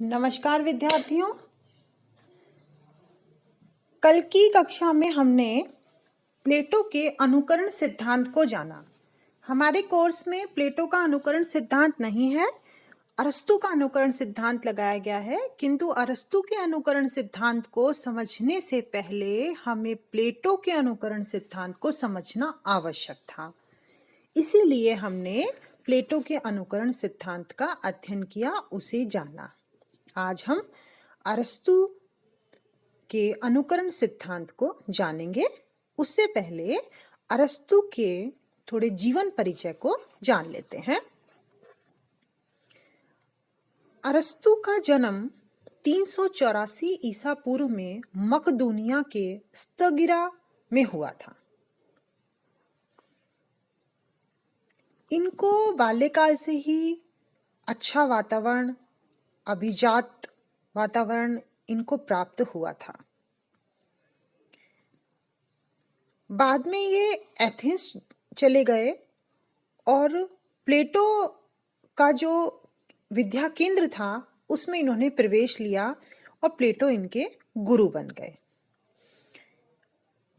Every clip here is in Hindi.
नमस्कार विद्यार्थियों। कल की कक्षा में हमने प्लेटो के अनुकरण सिद्धांत को जाना। हमारे कोर्स में प्लेटो का अनुकरण सिद्धांत नहीं है, अरस्तु का अनुकरण सिद्धांत लगाया गया है। किंतु अरस्तु के अनुकरण सिद्धांत को समझने से पहले हमें प्लेटो के अनुकरण सिद्धांत को समझना आवश्यक था। इसीलिए हमने प्लेटो के अनुकरण सिद्धांत का अध्ययन किया, उसे जाना। आज हम अरस्तु के अनुकरण सिद्धांत को जानेंगे। उससे पहले अरस्तु के थोड़े जीवन परिचय को जान लेते हैं। अरस्तु का जन्म 384 ईसा पूर्व में मकदूनिया के स्तगिरा में हुआ था। इनको बाल्यकाल से ही अच्छा वातावरण, अभिजात वातावरण इनको प्राप्त हुआ था। बाद में ये एथेंस चले गए और प्लेटो का जो विद्या केंद्र था उसमें इन्होंने प्रवेश लिया और प्लेटो इनके गुरु बन गए।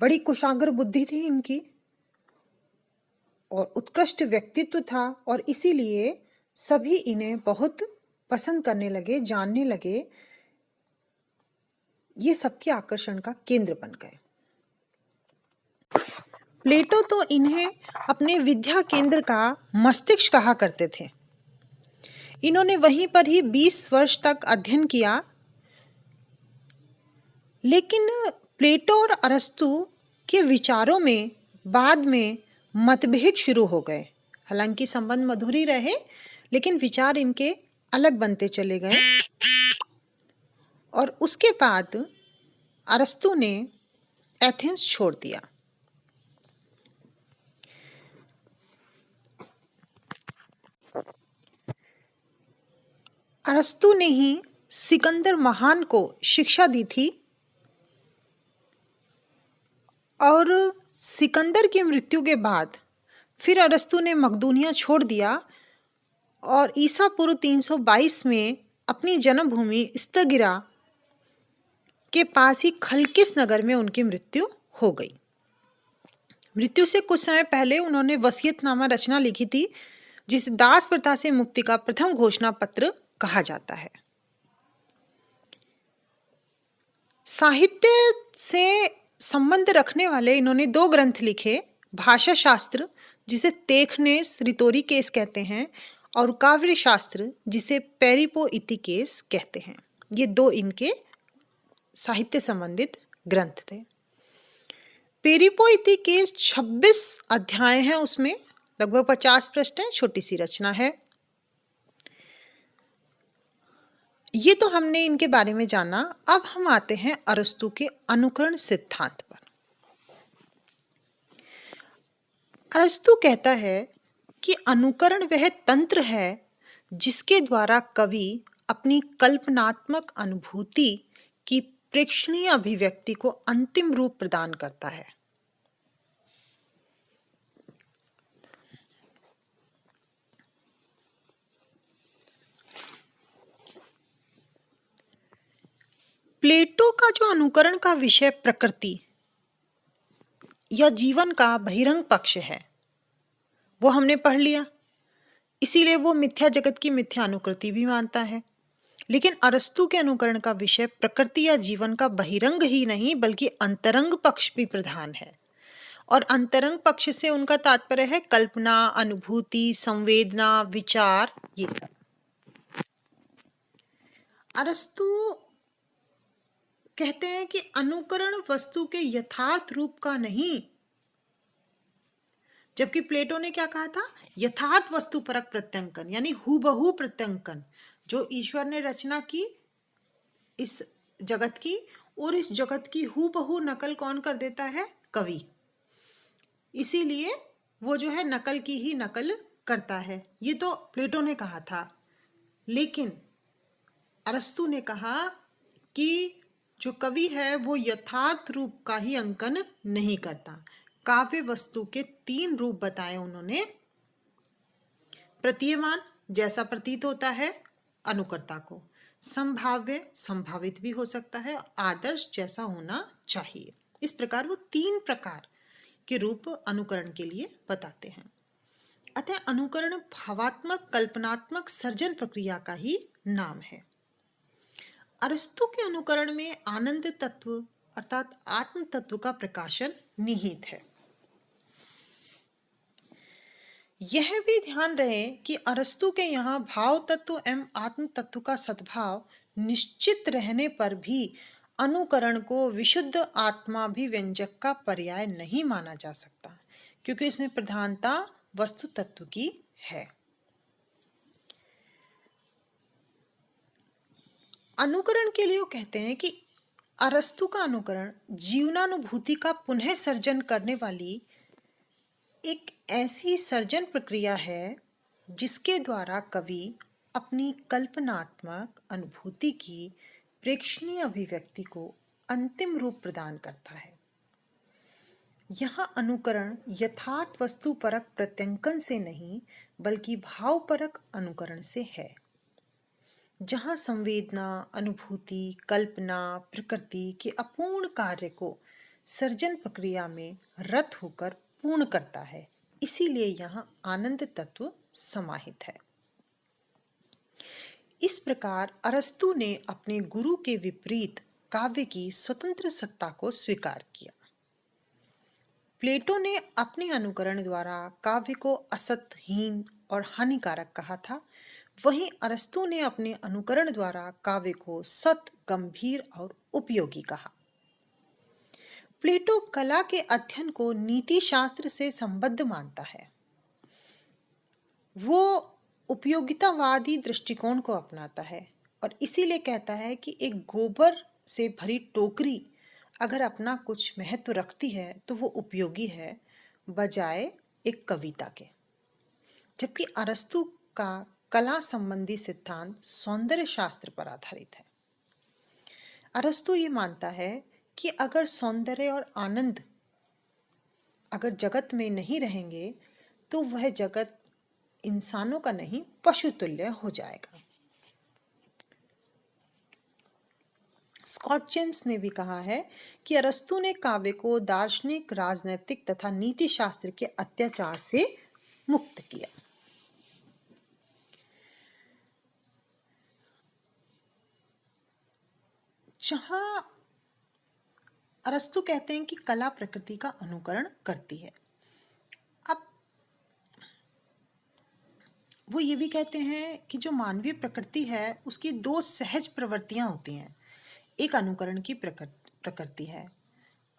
बड़ी कुशाग्र बुद्धि थी इनकी और उत्कृष्ट व्यक्तित्व था और इसीलिए सभी इन्हें बहुत पसंद करने लगे, जानने लगे। ये सबके आकर्षण का केंद्र बन गए। प्लेटो तो इन्हें अपने विद्या केंद्र का मस्तिष्क कहा करते थे। इन्होंने वहीं पर ही 20 वर्ष तक अध्ययन किया। लेकिन प्लेटो और अरस्तु के विचारों में बाद में मतभेद शुरू हो गए। हालांकि संबंध मधुर ही रहे, लेकिन विचार इनके अलग बनते चले गए और उसके बाद अरस्तु ने एथेंस छोड़ दिया। अरस्तु ने ही सिकंदर महान को शिक्षा दी थी और सिकंदर की मृत्यु के बाद फिर अरस्तु ने मकदूनिया छोड़ दिया और ईसा पूर्व 322 में अपनी जन्मभूमि स्तगिरा के पास ही खलकिस नगर में उनकी मृत्यु हो गई। मृत्यु से कुछ समय पहले उन्होंने वसीयतनामा रचना लिखी थी, जिसे दास प्रथा से मुक्ति का प्रथम घोषणा पत्र कहा जाता है। साहित्य से संबंध रखने वाले इन्होंने 2 ग्रंथ लिखे, भाषा शास्त्र जिसे तेखनेस रितोरिकेस कहते हैं और काव्य शास्त्र जिसे पेरिपोइथिकेस कहते हैं। ये 2 इनके साहित्य संबंधित ग्रंथ थे। पेरिपोइथिकेस 26 अध्याय हैं, उसमें लगभग 50 पृष्ठ हैं, छोटी सी रचना है। ये तो हमने इनके बारे में जाना। अब हम आते हैं अरस्तु के अनुकरण सिद्धांत पर। अरस्तु कहता है कि अनुकरण वह तंत्र है जिसके द्वारा कवि अपनी कल्पनात्मक अनुभूति की प्रेक्षणीय अभिव्यक्ति को अंतिम रूप प्रदान करता है। प्लेटो का जो अनुकरण का विषय प्रकृति या जीवन का बहिरंग पक्ष है वो हमने पढ़ लिया, इसीलिए वो मिथ्या जगत की मिथ्या अनुकृति भी मानता है। लेकिन अरस्तु के अनुकरण का विषय प्रकृति या जीवन का बहिरंग ही नहीं बल्कि अंतरंग पक्ष भी प्रधान है। और अंतरंग पक्ष से उनका तात्पर्य है कल्पना, अनुभूति, संवेदना, विचार। ये अरस्तु कहते हैं कि अनुकरण वस्तु के यथार्थ रूप का नहीं, जबकि प्लेटो ने क्या कहा था, यथार्थ वस्तु परक प्रत्यंकन, यानी हूबहू प्रत्यंकन। जो ईश्वर ने रचना की इस जगत की, और इस जगत की हूबहू नकल कौन कर देता है, कवि। इसीलिए वो जो है नकल की ही नकल करता है। ये तो प्लेटो ने कहा था। लेकिन अरस्तु ने कहा कि जो कवि है वो यथार्थ रूप का ही अंकन नहीं करता। काव्य वस्तु के 3 रूप बताए उन्होंने। प्रतीयमान, जैसा प्रतीत होता है अनुकर्ता को, संभाव्य संभावित भी हो सकता है, आदर्श जैसा होना चाहिए। इस प्रकार वो 3 प्रकार के रूप अनुकरण के लिए बताते हैं। अतः अनुकरण भावात्मक कल्पनात्मक सर्जन प्रक्रिया का ही नाम है। अरस्तु के अनुकरण में आनंद तत्व अर्थात आत्म तत्व का प्रकाशन निहित है। यह भी ध्यान रहे कि अरस्तु के यहाँ भाव तत्व एवं आत्म तत्व का सद्भाव निश्चित रहने पर भी अनुकरण को विशुद्ध आत्माभिव्यंजक का पर्याय नहीं माना जा सकता, क्योंकि इसमें प्रधानता वस्तु तत्व की है। अनुकरण के लिए वो कहते हैं कि अरस्तु का अनुकरण जीवनानुभूति का पुनः सर्जन करने वाली एक ऐसी सर्जन प्रक्रिया है जिसके द्वारा कवि अपनी कल्पनात्मक अनुभूति की प्रेक्षणीय अभिव्यक्ति को अंतिम रूप प्रदान करता है। यहाँ अनुकरण यथार्थ वस्तुपरक प्रत्यंकन से नहीं बल्कि भावपरक अनुकरण से है, जहाँ संवेदना, अनुभूति, कल्पना, प्रकृति के अपूर्ण कार्य को सर्जन प्रक्रिया में रत होकर पूर्ण करता है। इसीलिए यहाँ आनंद तत्व समाहित है। इस प्रकार अरस्तु ने अपने गुरु के विपरीत काव्य की स्वतंत्र सत्ता को स्वीकार किया। प्लेटो ने अपने अनुकरण द्वारा काव्य को असतहीन और हानिकारक कहा था, वहीं अरस्तु ने अपने अनुकरण द्वारा काव्य को सत, गंभीर और उपयोगी कहा। प्लेटो कला के अध्ययन को नीति शास्त्र से संबद्ध मानता है। वो उपयोगितावादी दृष्टिकोण को अपनाता है और इसीलिए कहता है कि एक गोबर से भरी टोकरी अगर अपना कुछ महत्व रखती है तो वो उपयोगी है बजाय एक कविता के। जबकि अरस्तु का कला संबंधी सिद्धांत सौंदर्य शास्त्र पर आधारित है। अरस्तु ये मानता है कि अगर सौंदर्य और आनंद अगर जगत में नहीं रहेंगे तो वह जगत इंसानों का नहीं पशु तुल्य हो जाएगा। स्कॉट जेम्स ने भी कहा है कि अरस्तु ने काव्य को दार्शनिक, राजनैतिक तथा नीति शास्त्र के अत्याचार से मुक्त किया। जहां अरस्तु कहते हैं कि कला प्रकृति का अनुकरण करती है, अब वो ये भी कहते हैं कि जो मानवीय प्रकृति है उसकी 2 सहज प्रवृत्तियां होती हैं। एक अनुकरण की प्रकृति है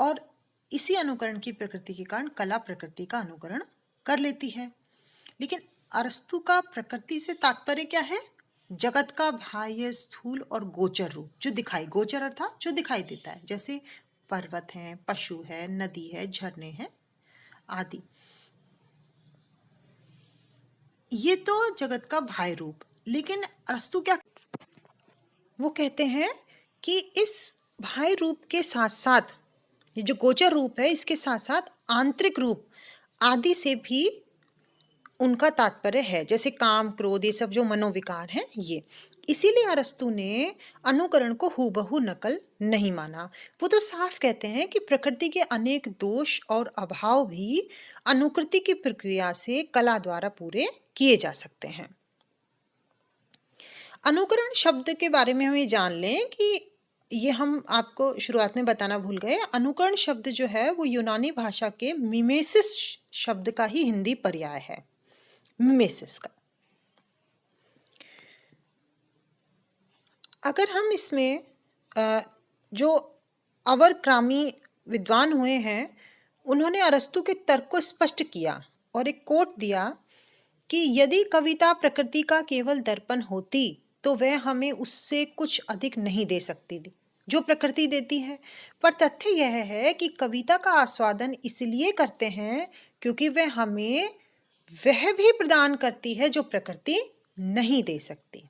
और इसी अनुकरण की प्रकृति के कारण कला प्रकृति का अनुकरण कर लेती है। लेकिन अरस्तु का प्रकृति से तात्पर्य क्या है? जगत का बाह्य, स्थूल और गोचर रूप, जो दिखाई, गोचर अर्थात जो दिखाई देता है, जैसे पर्वत है, पशु है, नदी है, झरने हैं आदि। ये तो जगत का बाह्य रूप। लेकिन अरस्तु क्या वो कहते हैं कि इस बाह्य रूप के साथ साथ ये जो गोचर रूप है इसके साथ साथ आंतरिक रूप आदि से भी उनका तात्पर्य है, जैसे काम, क्रोध, ये सब जो मनोविकार हैं ये। इसीलिए अरस्तु ने अनुकरण को हूबहू नकल नहीं माना। वो तो साफ कहते हैं कि प्रकृति के अनेक दोष और अभाव भी अनुकृति की प्रक्रिया से कला द्वारा पूरे किए जा सकते हैं। अनुकरण शब्द के बारे में हम ये जान लें कि ये हम आपको शुरुआत में बताना भूल गए। अनुकरण शब्द जो है वो यूनानी भाषा के मिमेसिस शब्द का ही हिंदी पर्याय है, मिमेसिस का। अगर हम इसमें जो अवरक्रामी विद्वान हुए हैं उन्होंने अरस्तु के तर्क को स्पष्ट किया और एक कोट दिया कि यदि कविता प्रकृति का केवल दर्पण होती तो वह हमें उससे कुछ अधिक नहीं दे सकती थी जो प्रकृति देती है, पर तथ्य यह है कि कविता का आस्वादन इसलिए करते हैं क्योंकि वह हमें वह भी प्रदान करती है जो प्रकृति नहीं दे सकती।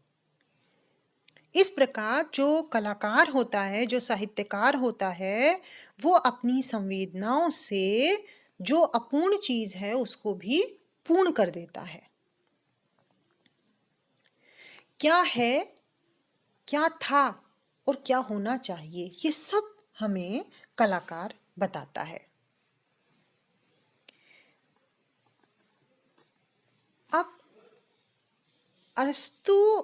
इस प्रकार जो कलाकार होता है, जो साहित्यकार होता है, वो अपनी संवेदनाओं से जो अपूर्ण चीज है उसको भी पूर्ण कर देता है। क्या है क्या था और क्या होना चाहिए, ये सब हमें कलाकार बताता है। अब अरस्तु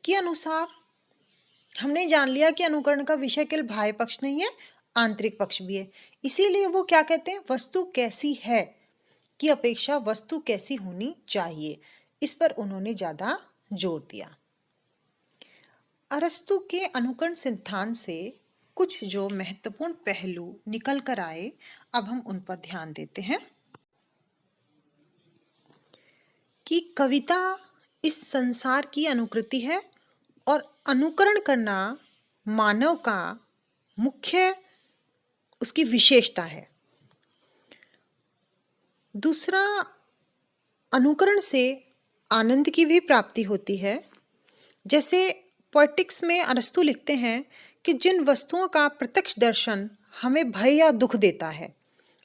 के अनुसार हमने जान लिया कि अनुकरण का विषय केवल बाह्य पक्ष नहीं है, आंतरिक पक्ष भी है। इसीलिए वो क्या कहते हैं, वस्तु कैसी है की अपेक्षा वस्तु कैसी होनी चाहिए, इस पर उन्होंने ज्यादा जोर दिया। अरस्तु के अनुकरण सिद्धांत से कुछ जो महत्वपूर्ण पहलू निकल कर आए, अब हम उन पर ध्यान देते हैं। कि कविता इस संसार की अनुकृति है और अनुकरण करना मानव का मुख्य उसकी विशेषता है। दूसरा, अनुकरण से आनंद की भी प्राप्ति होती है। जैसे पोएटिक्स में अरस्तु लिखते हैं कि जिन वस्तुओं का प्रत्यक्ष दर्शन हमें भय या दुख देता है,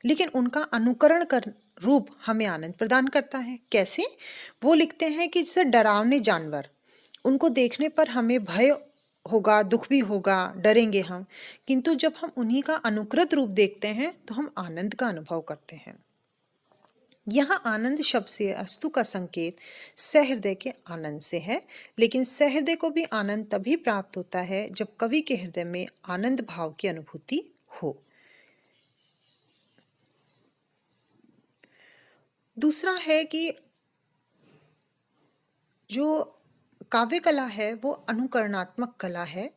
लेकिन उनका अनुकरण कर रूप हमें आनंद प्रदान करता है। कैसे? वो लिखते हैं कि जैसे डरावने जानवर, उनको देखने पर हमें भय होगा, दुख भी होगा, डरेंगे हम, किंतु जब हम उन्हीं का अनुकृत रूप देखते हैं तो हम आनंद का अनुभव करते हैं। यहाँ आनंद शब्द से अरस्तु का संकेत सहृदय के आनंद से है, लेकिन सहृदय को भी आनंद तभी प्राप्त होता है जब कवि के हृदय में आनंद भाव की अनुभूति हो। दूसरा है कि जो काव्य कला है वो अनुकरणात्मक कला है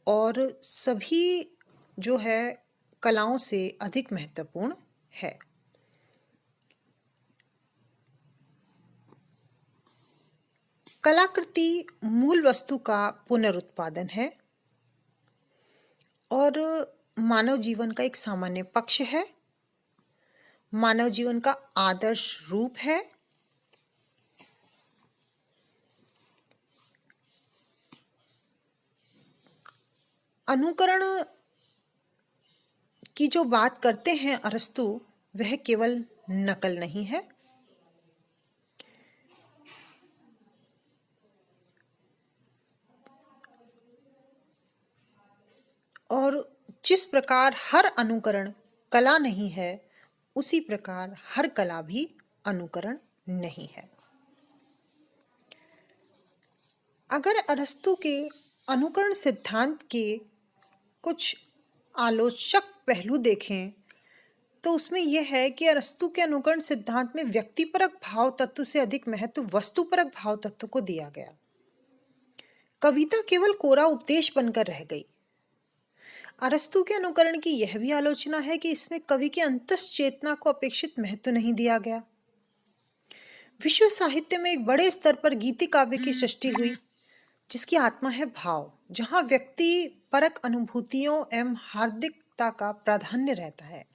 और सभी जो है कलाओं से अधिक महत्वपूर्ण है। कलाकृति मूल वस्तु का पुनरुत्पादन है और मानव जीवन का एक सामान्य पक्ष है, मानव जीवन का आदर्श रूप है। अनुकरण की जो बात करते हैं अरस्तु, वह केवल नकल नहीं है, और जिस प्रकार हर अनुकरण कला नहीं है, उसी प्रकार हर कला भी अनुकरण नहीं है। अगर अरस्तु के अनुकरण सिद्धांत के कुछ आलोचक पहलू देखें तो उसमें यह है कि अरस्तु के अनुकरण सिद्धांत में व्यक्तिपरक भाव तत्व से अधिक महत्व वस्तुपरक भाव तत्व को दिया गया। कविता केवल कोरा उपदेश बनकर रह गई। अरस्तु के अनुकरण की यह भी आलोचना है कि इसमें कवि की अंतस चेतना को अपेक्षित महत्व नहीं दिया गया। विश्व साहित्य में एक बड़े स्तर पर गीति काव्य की सृष्टि हुई, जिसकी आत्मा है भाव, जहां व्यक्ति परक अनुभूतियों एवं हार्दिकता का प्राधान्य रहता है।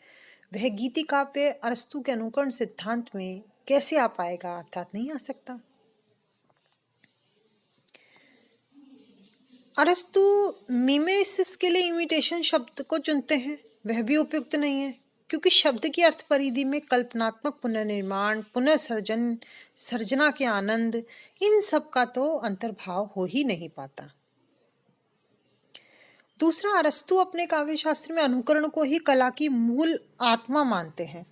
वह गीति काव्य अरस्तु के अनुकरण सिद्धांत में कैसे आ पाएगा, अर्थात नहीं आ सकता। अरस्तु मिमेसिस के लिए इमिटेशन शब्द को चुनते हैं, वह भी उपयुक्त नहीं है, क्योंकि शब्द की अर्थ परिधि में कल्पनात्मक पुनर्निर्माण, पुनर्सर्जन, सर्जना के आनंद, इन सब का तो अंतर्भाव हो ही नहीं पाता। दूसरा, अरस्तु अपने काव्य शास्त्र में अनुकरण को ही कला की मूल आत्मा मानते हैं,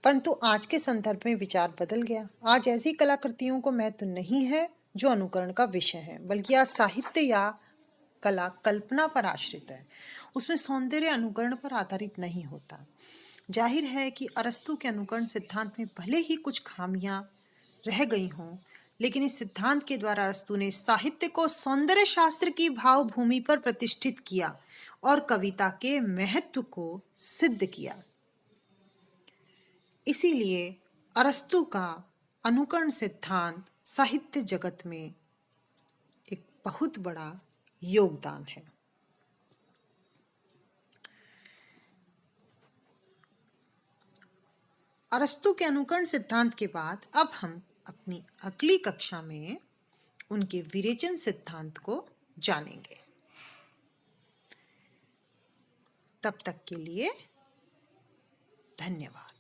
परंतु आज के संदर्भ में विचार बदल गया। आज ऐसी कलाकृतियों को महत्व नहीं है जो अनुकरण का विषय है, बल्कि आज साहित्य या कला कल्पना पर आश्रित है, उसमें सौंदर्य अनुकरण पर आधारित नहीं होता। जाहिर है कि अरस्तु के अनुकरण सिद्धांत में भले ही कुछ खामियां रह गई हों, लेकिन इस सिद्धांत के द्वारा अरस्तु ने साहित्य को सौंदर्य शास्त्र की भाव भूमि पर प्रतिष्ठित किया और कविता के महत्व को सिद्ध किया। इसीलिए अरस्तु का अनुकरण सिद्धांत साहित्य जगत में एक बहुत बड़ा योगदान है। अरस्तु के अनुकरण सिद्धांत के बाद अब हम अपनी अगली कक्षा में उनके विरेचन सिद्धांत को जानेंगे। तब तक के लिए धन्यवाद।